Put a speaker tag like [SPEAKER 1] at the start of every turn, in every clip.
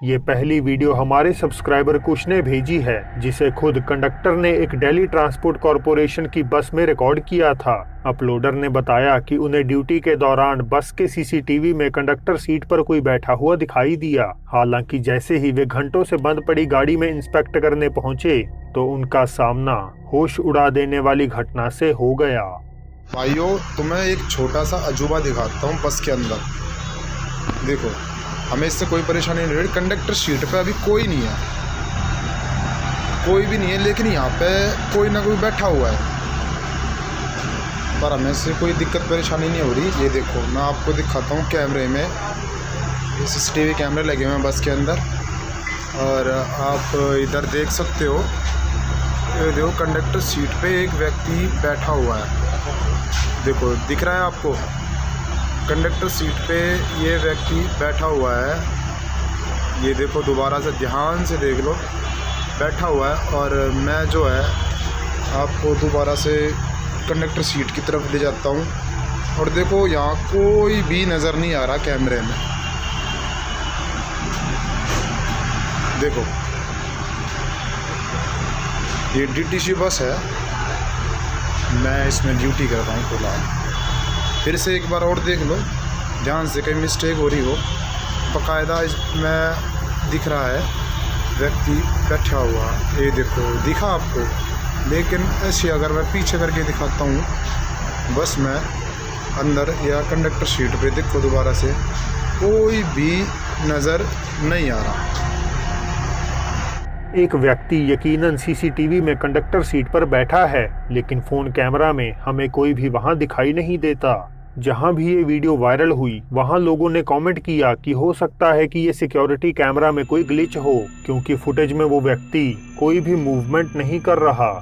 [SPEAKER 1] ये पहली वीडियो हमारे सब्सक्राइबर कुश ने भेजी है, जिसे खुद कंडक्टर ने एक दिल्ली ट्रांसपोर्ट कॉरपोरेशन की बस में रिकॉर्ड किया था। अपलोडर ने बताया कि उन्हें ड्यूटी के दौरान बस के सीसीटीवी में कंडक्टर सीट पर कोई बैठा हुआ दिखाई दिया। हालांकि जैसे ही वे घंटों से बंद पड़ी गाड़ी में इंस्पेक्ट करने पहुंचे तो उनका सामना होश उड़ा देने वाली घटना से हो गया।
[SPEAKER 2] भाइयों, तुम्हें एक छोटा सा अजूबा दिखाता हूँ बस के अंदर। देखो, हमें इससे कोई परेशानी नहीं है। कंडक्टर सीट पे अभी कोई नहीं है, कोई भी नहीं है, लेकिन यहाँ पे कोई ना कोई बैठा हुआ है, पर हमें इससे कोई दिक्कत परेशानी नहीं हो रही। ये देखो, मैं आपको दिखाता हूँ कैमरे में, CCTV कैमरे लगे हुए हैं बस के अंदर, और आप इधर देख सकते हो। ये देखो, कंडक्टर सीट पे एक व्यक्ति बैठा हुआ है। देखो, दिख रहा है आपको? कंडक्टर सीट पे ये व्यक्ति बैठा हुआ है। ये देखो, दोबारा से ध्यान से देख लो, बैठा हुआ है। और मैं जो है आपको दोबारा से कंडक्टर सीट की तरफ ले जाता हूँ, और देखो यहाँ कोई भी नज़र नहीं आ रहा कैमरे में। देखो, ये DTC बस है, मैं इसमें ड्यूटी कर रहा हूँ फिलहाल। फिर से एक बार और देख लो ध्यान से, कहीं मिस्टेक हो रही हो। बाकायदा इसमें दिख रहा है व्यक्ति बैठा हुआ। ये देखो, दिखा आपको? लेकिन ऐसे अगर मैं पीछे करके दिखाता हूँ बस में अंदर या कंडक्टर सीट पे, देखो दोबारा से कोई भी नज़र नहीं आ रहा।
[SPEAKER 1] एक व्यक्ति यकीनन सीसीटीवी में कंडक्टर सीट पर बैठा है, लेकिन फोन कैमरा में हमें कोई भी वहां दिखाई नहीं देता। जहां भी ये वीडियो वायरल हुई वहां लोगों ने कमेंट किया कि हो सकता है कि ये सिक्योरिटी कैमरा में कोई ग्लिच हो, क्योंकि फुटेज में वो व्यक्ति कोई भी मूवमेंट नहीं कर रहा।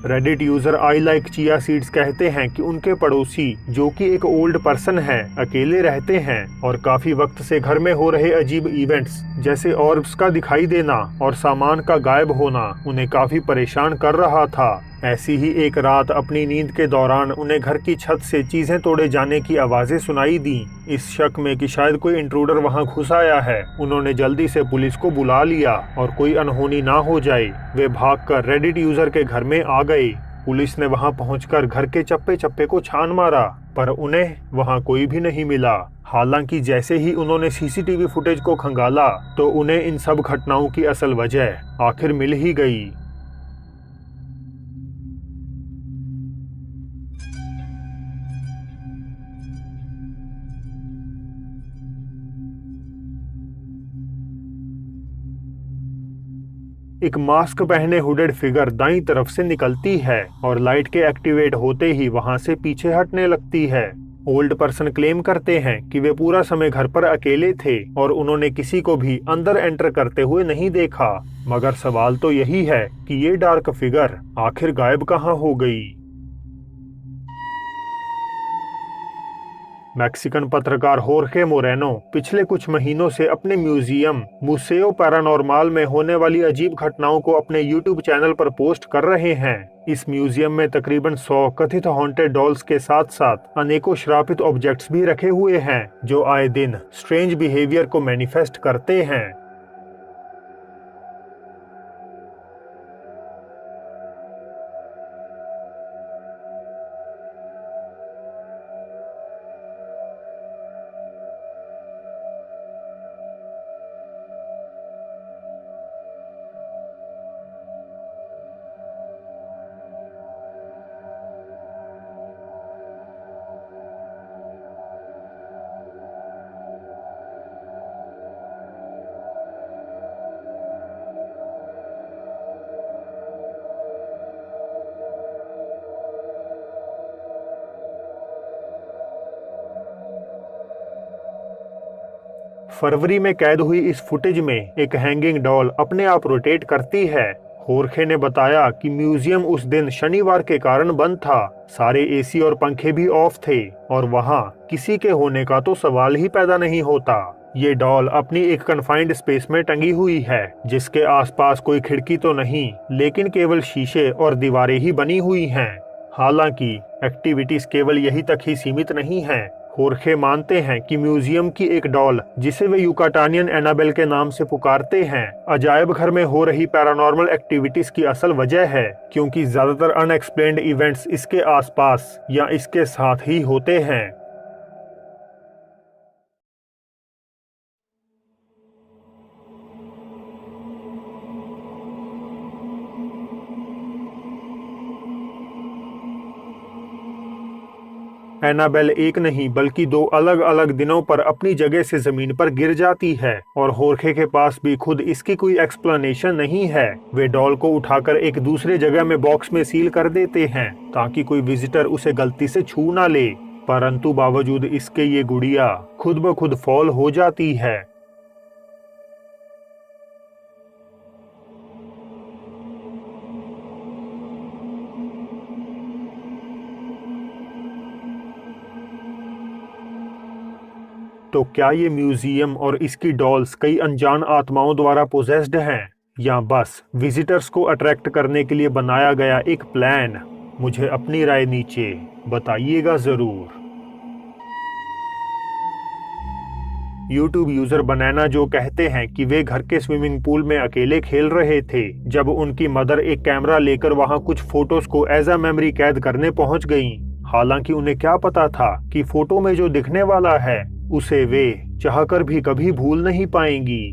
[SPEAKER 1] Reddit user I like chia seeds कहते हैं कि उनके पड़ोसी, जो कि एक ओल्ड पर्सन है, अकेले रहते हैं और काफी वक्त से घर में हो रहे अजीब इवेंट्स जैसे ऑर्ब्स का दिखाई देना और सामान का गायब होना उन्हें काफी परेशान कर रहा था। ऐसी ही एक रात अपनी नींद के दौरान उन्हें घर की छत से चीजें तोड़े जाने की आवाजें सुनाई दी। इस शक में कि शायद कोई इंट्रूडर वहां घुस आया है, उन्होंने जल्दी से पुलिस को बुला लिया और कोई अनहोनी ना हो जाए वे भागकर रेडिट यूजर के घर में आ गए। पुलिस ने वहां पहुंचकर घर के चप्पे चप्पे को छान मारा, पर उन्हें वहां कोई भी नहीं मिला। हालांकि जैसे ही उन्होंने सीसीटीवी फुटेज को खंगाला तो उन्हें इन सब घटनाओं की असल वजह आखिर मिल ही गई। एक मास्क पहने हुडेड फिगर दाईं तरफ से निकलती है और लाइट के एक्टिवेट होते ही वहां से पीछे हटने लगती है। ओल्ड पर्सन क्लेम करते हैं कि वे पूरा समय घर पर अकेले थे और उन्होंने किसी को भी अंदर एंटर करते हुए नहीं देखा। मगर सवाल तो यही है कि ये डार्क फिगर आखिर गायब कहां हो गई। मैक्सिकन पत्रकार होर्खे मोरेनो पिछले कुछ महीनों से अपने म्यूजियम मुसेओ पैरानॉर्मल में होने वाली अजीब घटनाओं को अपने YouTube चैनल पर पोस्ट कर रहे हैं। इस म्यूजियम में तकरीबन 100 कथित हॉन्टेड डॉल्स के साथ साथ अनेकों श्रापित ऑब्जेक्ट्स भी रखे हुए हैं, जो आए दिन स्ट्रेंज बिहेवियर को मैनिफेस्ट करते हैं। फरवरी में कैद हुई इस फुटेज में एक हैंगिंग डॉल अपने आप रोटेट करती है। होर्खे ने बताया कि म्यूजियम उस दिन शनिवार के कारण बंद था, सारे एसी और पंखे भी ऑफ थे और वहां किसी के होने का तो सवाल ही पैदा नहीं होता। ये डॉल अपनी एक कन्फाइंड स्पेस में टंगी हुई है, जिसके आसपास कोई खिड़की तो नहीं, लेकिन केवल शीशे और दीवारें ही बनी हुई हैं। हालांकि एक्टिविटीज केवल यही तक ही सीमित नहीं हैं। होर्खे मानते हैं कि म्यूजियम की एक डॉल, जिसे वे युकाटानियन एनाबेल के नाम से पुकारते हैं, अजायब घर में हो रही पैरानॉर्मल एक्टिविटीज की असल वजह है, क्योंकि ज्यादातर अनएक्सप्लेन्ड इवेंट्स इसके आसपास या इसके साथ ही होते हैं। एनाबेल एक नहीं बल्कि 2 अलग अलग दिनों पर अपनी जगह से जमीन पर गिर जाती है और होर्खे के पास भी खुद इसकी कोई एक्सप्लेनेशन नहीं है। वे डॉल को उठाकर एक दूसरे जगह में बॉक्स में सील कर देते हैं ताकि कोई विजिटर उसे गलती से छू ना ले, परंतु बावजूद इसके ये गुड़िया खुद ब खुद फॉल हो जाती है। तो क्या ये म्यूजियम और इसकी डॉल्स कई अनजान आत्माओं द्वारा पोजेस्ड हैं, या बस विजिटर्स को अट्रैक्ट करने के लिए बनाया गया एक प्लान? मुझे अपनी राय नीचे बताइएगा जरूर। YouTube यूजर बनाना जो कहते हैं कि वे घर के स्विमिंग पूल में अकेले खेल रहे थे जब उनकी मदर एक कैमरा लेकर वहां कुछ फोटोज को एज अ मेमोरी कैद करने पहुंच गईं। हालांकि उन्हें क्या पता था कि फोटो में जो दिखने वाला है उसे वे चाहकर भी कभी भूल नहीं पाएंगी।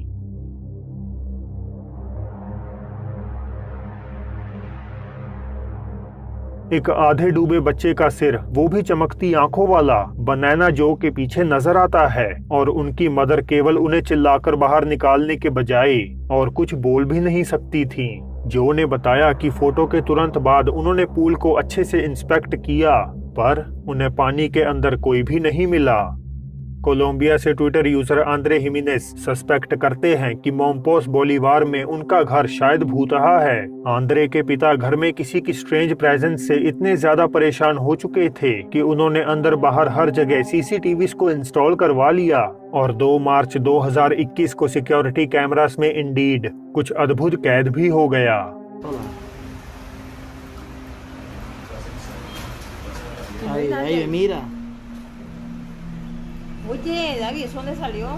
[SPEAKER 1] एक आधे डूबे बच्चे का सिर, वो भी चमकती आंखों वाला, बनाना जो के पीछे नजर आता है और उनकी मदर केवल उन्हें चिल्लाकर बाहर निकालने के बजाय और कुछ बोल भी नहीं सकती थी। जो ने बताया कि फोटो के तुरंत बाद उन्होंने पूल को अच्छे से इंस्पेक्ट किया पर उन्हें पानी के अंदर कोई भी नहीं मिला। कोलंबिया से ट्विटर यूजर आंद्रे हिमेनेज सस्पेक्ट करते हैं कि मोम्पोस बोलीवार में उनका घर शायद भूतहा है। आंद्रे के पिता घर में किसी की स्ट्रेंज प्रेजेंस से इतने ज्यादा परेशान हो चुके थे कि उन्होंने अंदर बाहर हर जगह सीसीटीवीज को इंस्टॉल करवा लिया और 2 मार्च 2021 को सिक्योरिटी कैमरास में इंडीड कुछ अद्भुत कैद भी हो गया।
[SPEAKER 3] Ahí, mira.
[SPEAKER 4] Oye, David, ¿dónde salió?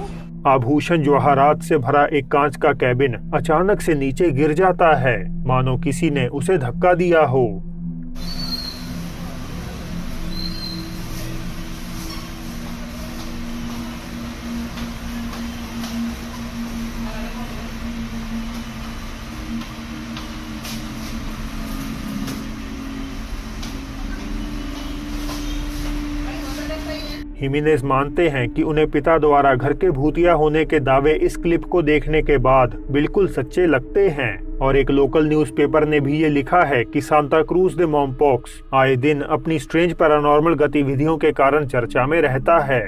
[SPEAKER 1] आभूषण जवाहरात से भरा एक कांच का कैबिन अचानक से नीचे गिर जाता है, मानो किसी ने उसे धक्का दिया हो। हिमेनेज मानते हैं कि उन्हें पिता द्वारा घर के भूतिया होने के दावे इस क्लिप को देखने के बाद बिल्कुल सच्चे लगते हैं और एक लोकल न्यूज़पेपर ने भी ये लिखा है कि सांता क्रूज दे मोम्पोक्स आए दिन अपनी स्ट्रेंज पैरानॉर्मल गतिविधियों के कारण चर्चा में रहता है।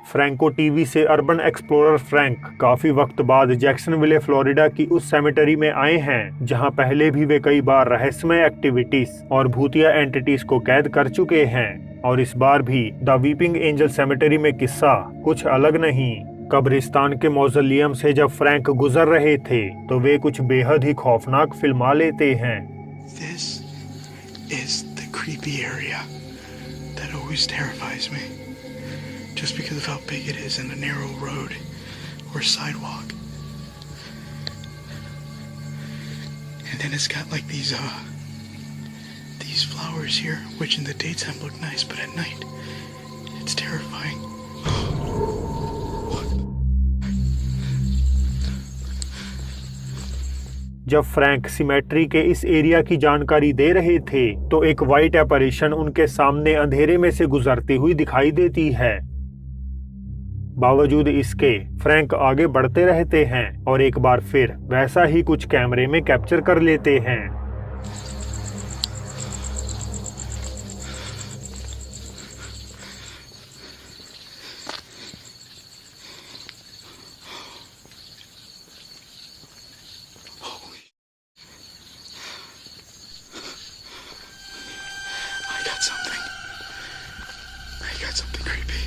[SPEAKER 1] फ्रैंको टीवी से अर्बन एक्सप्लोरर फ्रैंक काफी वक्त बाद जैक्सनविले फ्लोरिडा की उस सेमेटरी में आए हैं जहां पहले भी वे कई बार रहस्यमय एक्टिविटीज और भूतिया एंटिटीज को कैद कर चुके हैं, और इस बार भी द वीपिंग एंजल सेमेटरी में किस्सा कुछ अलग नहीं। कब्रिस्तान के मौजोलियम से जब फ्रैंक गुजर रहे थे तो वे कुछ बेहद ही खौफनाक फिल्मा लेते हैं।
[SPEAKER 5] This is the creepy area that always terrifies me. Just because of how big it is and a narrow road or sidewalk. And then it's got like these flowers here, which in the daytime look nice, but at night, it's terrifying.
[SPEAKER 1] जब Frank symmetry के इस area की जानकारी दे रहे थे तो एक white एपरेशन उनके सामने अंधेरे में से गुजरती हुई दिखाई देती है। बावजूद इसके फ्रैंक आगे बढ़ते रहते हैं और एक बार फिर वैसा ही कुछ कैमरे में कैप्चर कर लेते हैं।
[SPEAKER 5] I got something creepy.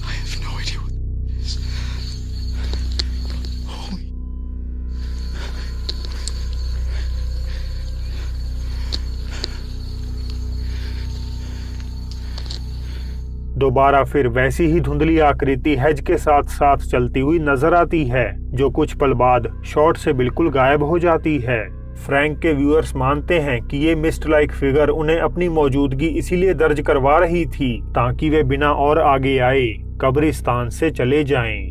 [SPEAKER 5] I have no idea what it is.
[SPEAKER 1] दोबारा फिर वैसी ही धुंधली आकृति हेज के साथ साथ चलती हुई नजर आती है, जो कुछ पल बाद शॉट से बिल्कुल गायब हो जाती है। फ्रैंक के व्यूअर्स मानते हैं कि ये मिस्ट लाइक फिगर उन्हें अपनी मौजूदगी इसीलिए दर्ज करवा रही थी ताकि वे बिना और आगे आए कब्रिस्तान से चले जाएं।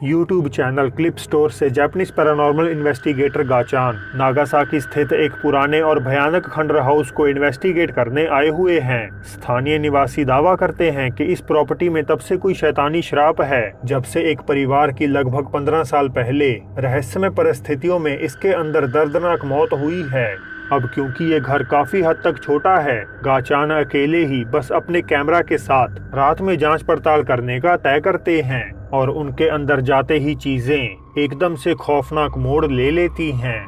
[SPEAKER 1] YouTube चैनल क्लिप स्टोर से जापानीज पैरानॉर्मल इन्वेस्टिगेटर गाचान नागासाकी स्थित एक पुराने और भयानक खंडर हाउस को इन्वेस्टिगेट करने आए हुए हैं। स्थानीय निवासी दावा करते हैं कि इस प्रॉपर्टी में तब से कोई शैतानी श्राप है जब से एक परिवार की लगभग 15 साल पहले रहस्यमय परिस्थितियों में इसके अंदर दर्दनाक मौत हुई है। अब क्योंकि ये घर काफी हद तक छोटा है, गाचान अकेले ही बस अपने कैमरा के साथ रात में जांच पड़ताल करने का तय करते हैं और उनके अंदर जाते ही चीजें एकदम से खौफनाक मोड़ ले लेती हैं।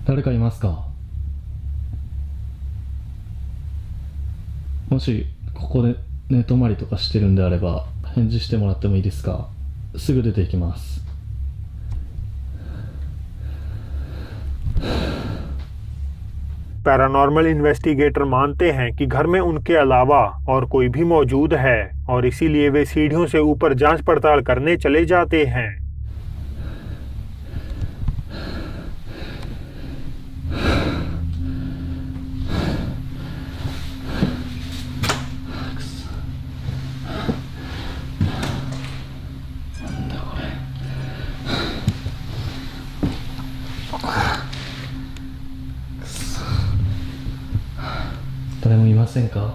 [SPEAKER 6] 誰かいますか？もしここで寝泊まりとかしてるんであれば返事してもらってもいいですか？すぐ出ていきます。
[SPEAKER 1] पैरानॉर्मल इन्वेस्टिगेटर मानते हैं कि घर में उनके अलावा और कोई भी मौजूद है और इसीलिए वे सीढ़ियों से ऊपर जांच पड़ताल करने चले जाते हैं।
[SPEAKER 6] 誰もいませんか？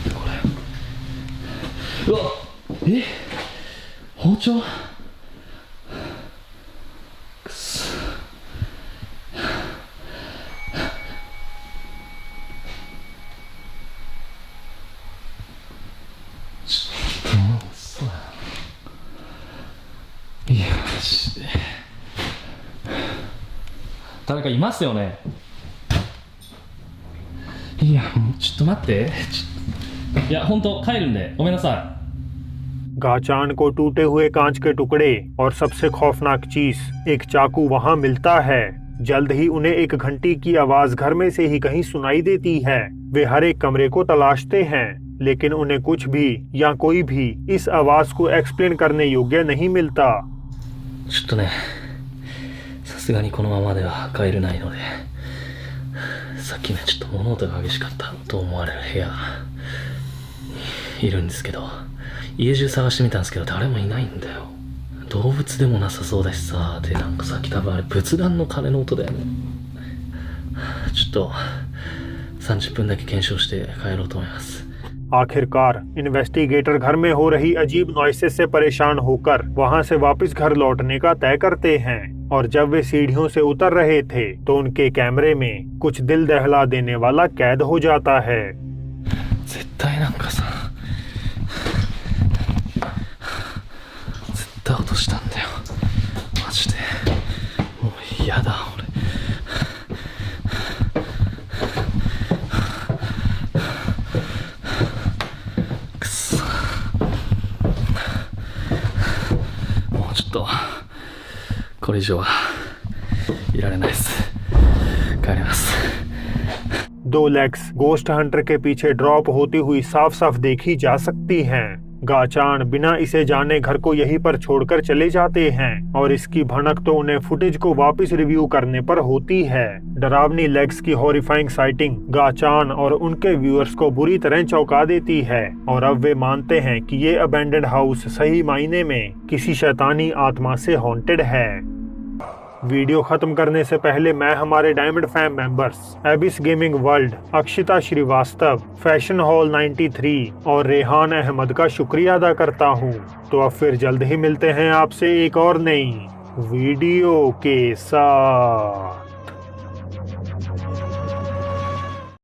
[SPEAKER 6] これ、うわ、包丁？くそ。ちょっともう嘘や。いやマジで。誰かいますよね。いやもうちょっと待って、いや本当帰るんでごめんなさい。
[SPEAKER 1] गाचान को टूटे हुए कांच के टुकड़े और सबसे खौफनाक चीज एक चाकू वहां मिलता है। जल्द ही उन्हें एक घंटी की आवाज घर में से ही कहीं सुनाई देती है। वे हर एक कमरे को तलाशते हैं लेकिन उन्हें कुछ भी या कोई भी इस आवाज को एक्सप्लेन करने योग्य नहीं मिलता।
[SPEAKER 6] ちょっとね、さすがにこのままでは帰れないので、さっきねちょっと物音が激しかったと思われる部屋いるんですけど、家中探してみたんですけど誰もいないんだよ。動物でもなさそうだしさ、でなんかさっき多分あれ仏壇の鐘の音だよね。ちょっと30分だけ検証して帰ろうと思います。
[SPEAKER 1] आखिरकार इन्वेस्टिगेटर घर में हो रही अजीब नॉइसेस से परेशान होकर वहां से वापस घर लौटने का तय करते हैं और जब वे सीढ़ियों से उतर रहे थे तो उनके कैमरे में कुछ दिल दहला देने वाला कैद हो जाता है।
[SPEAKER 6] 絶対なんかさ、絶対落としたんだよ。マジでもう嫌だ俺。これ以上はいられないです。帰ります。
[SPEAKER 1] दो लेग्स गोस्ट हंटर के पीछे ड्रॉप होती हुई साफ साफ देखी जा सकती हैं। गाचान बिना इसे जाने घर को यहीं पर छोड़कर चले जाते हैं और इसकी भनक तो उन्हें फुटेज को वापस रिव्यू करने पर होती है। डरावनी लेग्स की हॉरिफाइंग साइटिंग गाचान और उनके व्यूअर्स को बुरी तरह चौंका देती है और अब वे मानते हैं कि ये अबेंडेड हाउस सही मायने में किसी शैतानी आत्मा से हॉन्टेड है। वीडियो खत्म करने से पहले मैं हमारे diamond fam members abyss gaming world, Akshita Srivastava, fashion hall 93 और रेहान अहमद का शुक्रिया अदा करता हूं। तो अब फिर जल्द ही मिलते हैं आपसे एक और नई वीडियो के साथ।